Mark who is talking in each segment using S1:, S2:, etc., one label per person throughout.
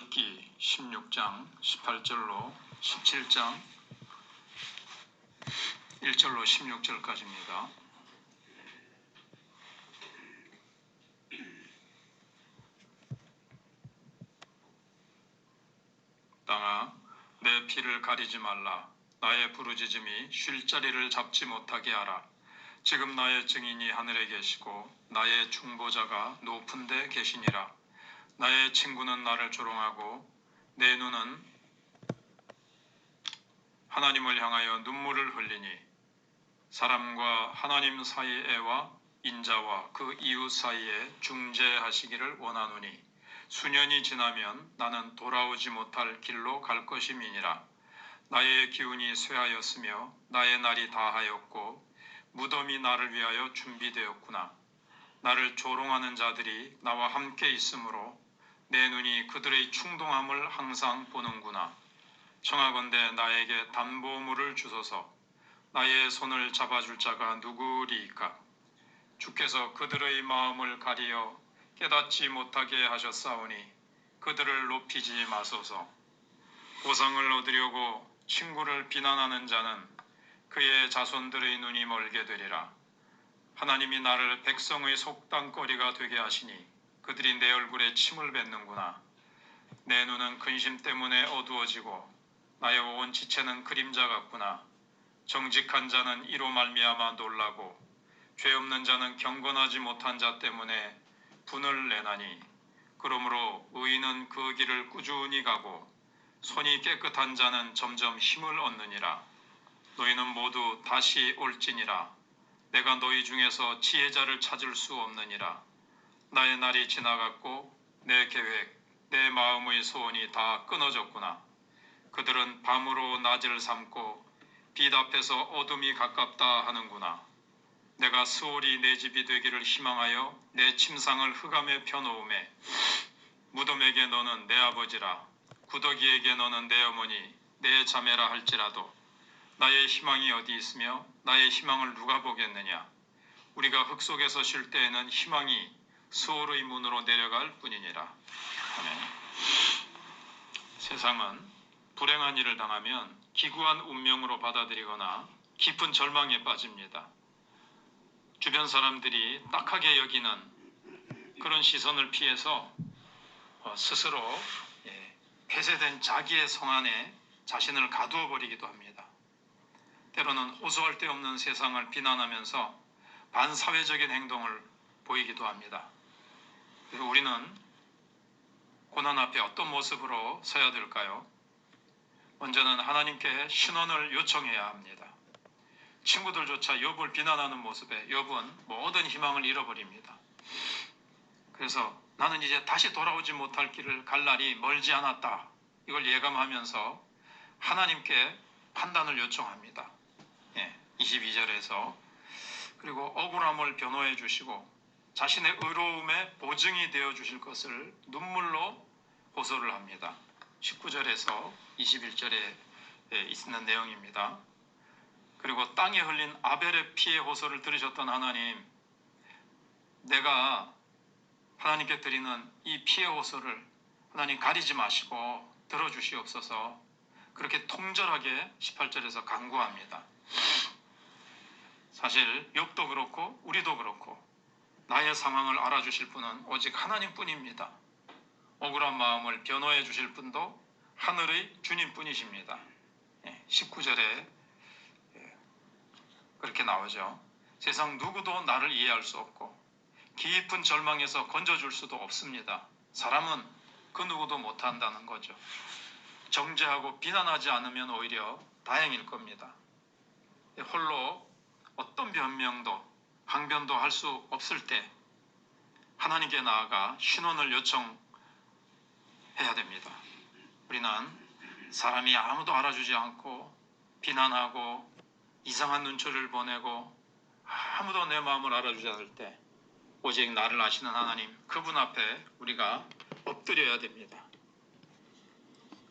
S1: 욥기 16장 18절로 17장 1절로 16절까지입니다. 땅아, 내 피를 가리지 말라. 나의 부르짖음이 쉴 자리를 잡지 못하게 하라. 지금 나의 증인이 하늘에 계시고 나의 중보자가 높은 데 계시니라. 나의 친구는 나를 조롱하고 내 눈은 하나님을 향하여 눈물을 흘리니 사람과 하나님 사이에와 인자와 그 이웃 사이에 중재하시기를 원하노니 수년이 지나면 나는 돌아오지 못할 길로 갈 것임이니라. 나의 기운이 쇠하였으며 나의 날이 다하였고 무덤이 나를 위하여 준비되었구나. 나를 조롱하는 자들이 나와 함께 있으므로 내 눈이 그들의 충동함을 항상 보는구나. 청하건대 나에게 담보물을 주소서. 나의 손을 잡아줄 자가 누구리이까? 주께서 그들의 마음을 가리어 깨닫지 못하게 하셨사오니 그들을 높이지 마소서. 보상을 얻으려고 친구를 비난하는 자는 그의 자손들의 눈이 멀게 되리라. 하나님이 나를 백성의 속담거리가 되게 하시니 그들이 내 얼굴에 침을 뱉는구나. 내 눈은 근심 때문에 어두워지고 나의 온 지체는 그림자 같구나. 정직한 자는 이로 말미암아 놀라고 죄 없는 자는 경건하지 못한 자 때문에 분을 내나니 그러므로 의인은 그 길을 꾸준히 가고 손이 깨끗한 자는 점점 힘을 얻느니라. 너희는 모두 다시 올지니라. 내가 너희 중에서 지혜자를 찾을 수 없느니라. 나의 날이 지나갔고 내 계획, 내 마음의 소원이 다 끊어졌구나. 그들은 밤으로 낮을 삼고 빛 앞에서 어둠이 가깝다 하는구나. 내가 스올이 내 집이 되기를 희망하여 내 침상을 흑암에 펴놓음에 무덤에게 너는 내 아버지라 구더기에게 너는 내 어머니 내 자매라 할지라도 나의 희망이 어디 있으며 나의 희망을 누가 보겠느냐. 우리가 흙 속에서 쉴 때에는 희망이 스올의 문으로 내려갈 뿐이니라. 아멘. 세상은 불행한 일을 당하면 기구한 운명으로 받아들이거나 깊은 절망에 빠집니다. 주변 사람들이 딱하게 여기는 그런 시선을 피해서 스스로 폐쇄된 자기의 성 안에 자신을 가두어 버리기도 합니다. 때로는 호소할 데 없는 세상을 비난하면서 반사회적인 행동을 보이기도 합니다. 그래서 우리는 고난 앞에 어떤 모습으로 서야 될까요? 먼저는 하나님께 신원을 요청해야 합니다. 친구들조차 욥을 비난하는 모습에 욥은 모든 희망을 잃어버립니다. 그래서 나는 이제 다시 돌아오지 못할 길을 갈 날이 멀지 않았다. 이걸 예감하면서 하나님께 판단을 요청합니다. 22절에서 그리고 억울함을 변호해 주시고 자신의 의로움의 보증이 되어 주실 것을 눈물로 호소를 합니다. 19절에서 21절에 있는 내용입니다. 그리고 땅에 흘린 아벨의 피의 호소를 들으셨던 하나님, 내가 하나님께 드리는 이 피의 호소를 하나님 가리지 마시고 들어주시옵소서. 그렇게 통절하게 18절에서 간구합니다. 사실 욥도 그렇고 우리도 그렇고 나의 상황을 알아주실 분은 오직 하나님뿐입니다. 억울한 마음을 변호해 주실 분도 하늘의 주님뿐이십니다. 19절에 그렇게 나오죠. 세상 누구도 나를 이해할 수 없고 깊은 절망에서 건져줄 수도 없습니다. 사람은 그 누구도 못한다는 거죠. 정죄하고 비난하지 않으면 오히려 다행일 겁니다. 홀로 어떤 변명도 항변도 할 수 없을 때 하나님께 나아가 신원을 요청해야 됩니다. 우리는 사람이 아무도 알아주지 않고 비난하고 이상한 눈초리를 보내고 아무도 내 마음을 알아주지 않을 때 오직 나를 아시는 하나님, 그분 앞에 우리가 엎드려야 됩니다.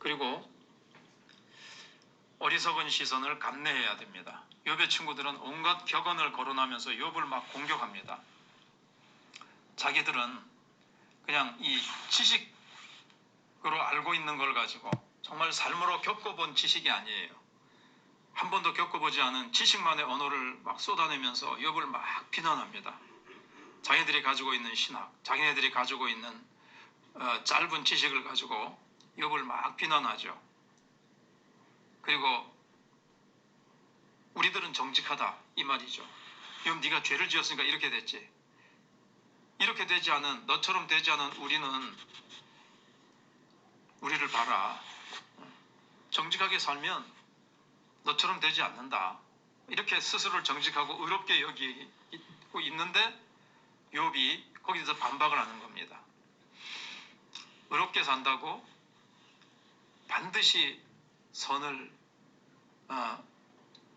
S1: 그리고 어리석은 시선을 감내해야 됩니다. 욥의 친구들은 온갖 격언을 거론하면서 욥을 막 공격합니다. 자기들은 그냥 이 지식 알고 있는 걸 가지고 정말 삶으로 겪어본 지식이 아니에요. 한 번도 겪어보지 않은 지식만의 언어를 막 쏟아내면서 욥을 막 비난합니다. 자기들이 가지고 있는 신학, 자기네들이 가지고 있는 짧은 지식을 가지고 욥을 막 비난하죠. 그리고 우리들은 정직하다 이 말이죠. 욥 네가 죄를 지었으니까 이렇게 됐지. 이렇게 되지 않은, 너처럼 되지 않은 우리를 봐라. 정직하게 살면 너처럼 되지 않는다. 이렇게 스스로를 정직하고 의롭게 여기고 있는데 욥이 거기서 반박을 하는 겁니다. 의롭게 산다고 반드시 선을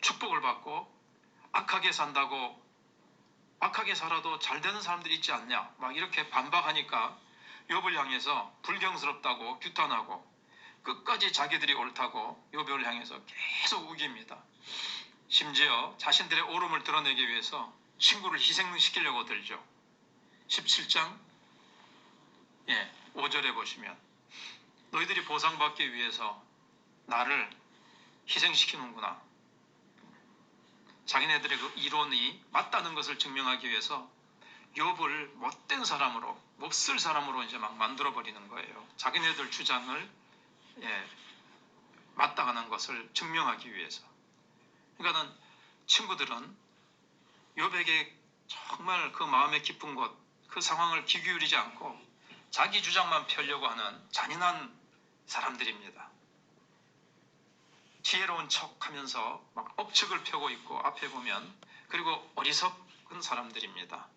S1: 축복을 받고 악하게 산다고 악하게 살아도 잘 되는 사람들이 있지 않냐 막 이렇게 반박하니까 욥을 향해서 불경스럽다고 규탄하고 끝까지 자기들이 옳다고 욥을 향해서 계속 우깁니다. 심지어 자신들의 옳음을 드러내기 위해서 친구를 희생시키려고 들죠. 17장 5절에 보시면 너희들이 보상받기 위해서 나를 희생시키는구나. 자기네들의 그 이론이 맞다는 것을 증명하기 위해서 욥을 못된 사람으로, 몹쓸 사람으로 이제 막 만들어 버리는 거예요. 자기네들 주장을 맞다가는 것을 증명하기 위해서. 그러니까는 친구들은 욥에게 정말 그 마음의 깊은 곳, 그 상황을 귀 기울이지 않고 자기 주장만 펴려고 하는 잔인한 사람들입니다. 지혜로운 척하면서 막 억측을 펴고 있고 앞에 보면 그리고 어리석은 사람들입니다.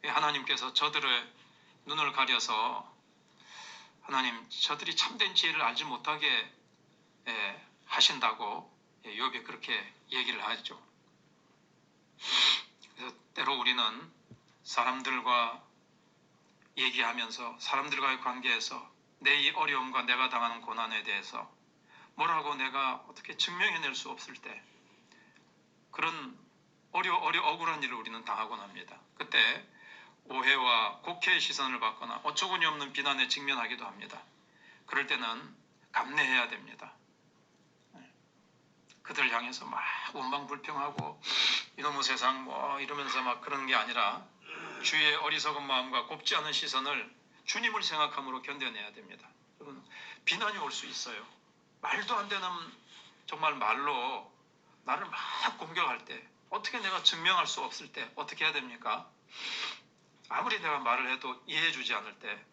S1: 하나님께서 저들의 눈을 가려서 하나님 저들이 참된 지혜를 알지 못하게 하신다고 욥이 그렇게 얘기를 하죠. 그래서 때로 우리는 사람들과 얘기하면서 사람들과의 관계에서 내 이 어려움과 내가 당하는 고난에 대해서 뭐라고 내가 어떻게 증명해낼 수 없을 때 그런 억울한 일을 우리는 당하곤 합니다. 그때 오해와 곡해의 시선을 받거나 어처구니 없는 비난에 직면하기도 합니다. 그럴 때는 감내해야 됩니다. 그들 향해서 막 원망불평하고 이놈의 세상 뭐 이러면서 막 그런 게 아니라 주의 어리석은 마음과 곱지 않은 시선을 주님을 생각함으로 견뎌내야 됩니다. 여러분, 비난이 올 수 있어요. 말도 안 되는 정말 말로 나를 막 공격할 때 어떻게 내가 증명할 수 없을 때 어떻게 해야 됩니까? 아무리 내가 말을 해도 이해해 주지 않을 때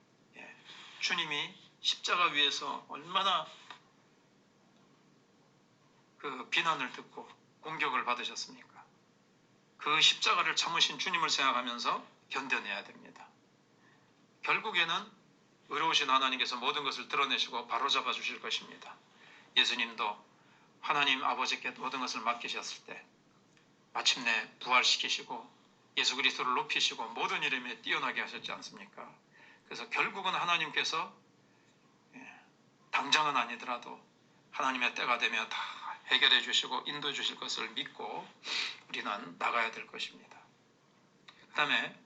S1: 주님이 십자가 위에서 얼마나 그 비난을 듣고 공격을 받으셨습니까? 그 십자가를 참으신 주님을 생각하면서 견뎌내야 됩니다. 결국에는 의로우신 하나님께서 모든 것을 드러내시고 바로잡아 주실 것입니다. 예수님도 하나님 아버지께 모든 것을 맡기셨을 때 마침내 부활시키시고 예수 그리스도를 높이시고 모든 이름에 뛰어나게 하셨지 않습니까? 그래서 결국은 하나님께서 당장은 아니더라도 하나님의 때가 되면 다 해결해 주시고 인도해 주실 것을 믿고 우리는 나가야 될 것입니다. 그 다음에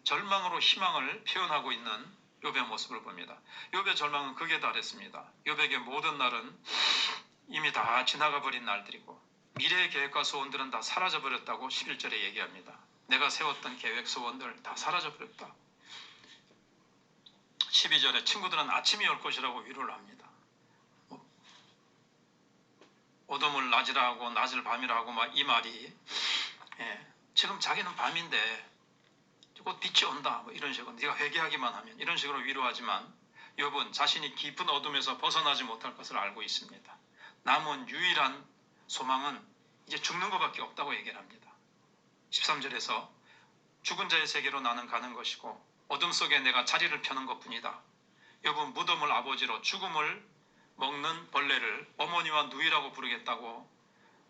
S1: 절망으로 희망을 표현하고 있는 욥의 모습을 봅니다. 욥의 절망은 극에 달했습니다. 욥에게 모든 날은 이미 다 지나가 버린 날들이고 미래의 계획과 소원들은 다 사라져 버렸다고 11절에 얘기합니다. 내가 세웠던 계획 소원들 다 사라져 버렸다. 12절에 친구들은 아침이 올 것이라고 위로를 합니다. 어둠을 낮이라 하고 낮을 밤이라 하고 막 이 말이 지금 자기는 밤인데 곧 빛이 온다 뭐 이런 식으로 네가 회개하기만 하면 이런 식으로 위로하지만 욥은 자신이 깊은 어둠에서 벗어나지 못할 것을 알고 있습니다. 남은 유일한 소망은 이제 죽는 것밖에 없다고 얘기를 합니다. 13절에서 죽은 자의 세계로 나는 가는 것이고 어둠 속에 내가 자리를 펴는 것뿐이다. 욥은 무덤을 아버지로 죽음을 먹는 벌레를 어머니와 누이라고 부르겠다고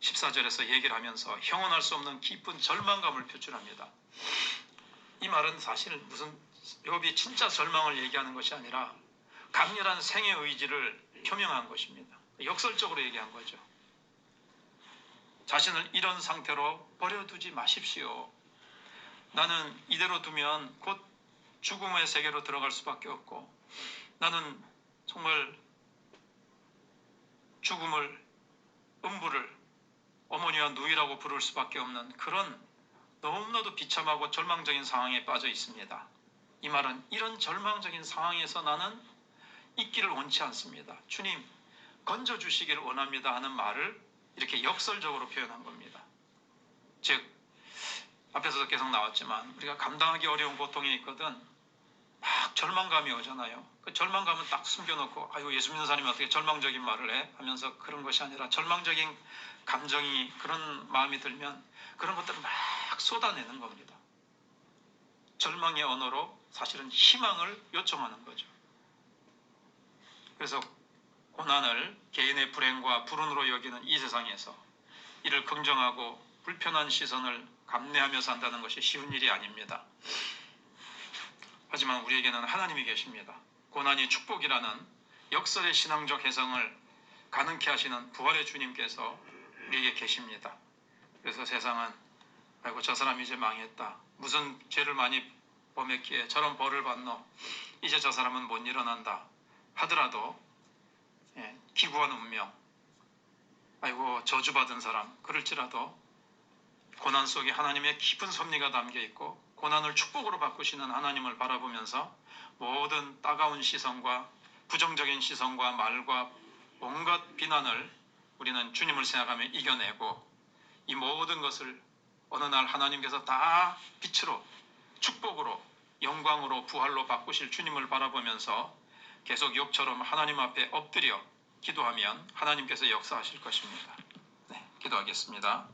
S1: 14절에서 얘기를 하면서 형언할 수 없는 깊은 절망감을 표출합니다. 이 말은 사실 무슨 욥이 진짜 절망을 얘기하는 것이 아니라 강렬한 생의 의지를 표명한 것입니다. 역설적으로 얘기한 거죠. 자신을 이런 상태로 버려두지 마십시오. 나는 이대로 두면 곧 죽음의 세계로 들어갈 수밖에 없고, 나는 정말 죽음을, 음부를 어머니와 누이라고 부를 수밖에 없는 그런 너무나도 비참하고 절망적인 상황에 빠져 있습니다. 이 말은 이런 절망적인 상황에서 나는 있기를 원치 않습니다. 주님, 건져주시기를 원합니다 하는 말을 이렇게 역설적으로 표현한 겁니다. 즉, 앞에서도 계속 나왔지만 우리가 감당하기 어려운 고통이 있거든, 막 절망감이 오잖아요. 그 절망감은 딱 숨겨놓고 아유, 예수 믿는 사람이 어떻게 절망적인 말을 해? 하면서 그런 것이 아니라, 절망적인 감정이, 그런 마음이 들면 그런 것들을 막 쏟아내는 겁니다. 절망의 언어로 사실은 희망을 요청하는 거죠. 그래서 고난을 개인의 불행과 불운으로 여기는 이 세상에서 이를 긍정하고 불편한 시선을 감내하며 산다는 것이 쉬운 일이 아닙니다. 하지만 우리에게는 하나님이 계십니다. 고난이 축복이라는 역설의 신앙적 해석을 가능케 하시는 부활의 주님께서 우리에게 계십니다. 그래서 세상은 아이고, 저 사람이 이제 망했다, 무슨 죄를 많이 범했기에 저런 벌을 받노, 이제 저 사람은 못 일어난다 하더라도, 기구한 운명, 아이고 저주받은 사람, 그럴지라도 고난 속에 하나님의 깊은 섭리가 담겨 있고 고난을 축복으로 바꾸시는 하나님을 바라보면서 모든 따가운 시선과 부정적인 시선과 말과 온갖 비난을 우리는 주님을 생각하며 이겨내고, 이 모든 것을 어느 날 하나님께서 다 빛으로, 축복으로, 영광으로, 부활로 바꾸실 주님을 바라보면서 계속 욕처럼 하나님 앞에 엎드려 기도하면 하나님께서 역사하실 것입니다. 네, 기도하겠습니다.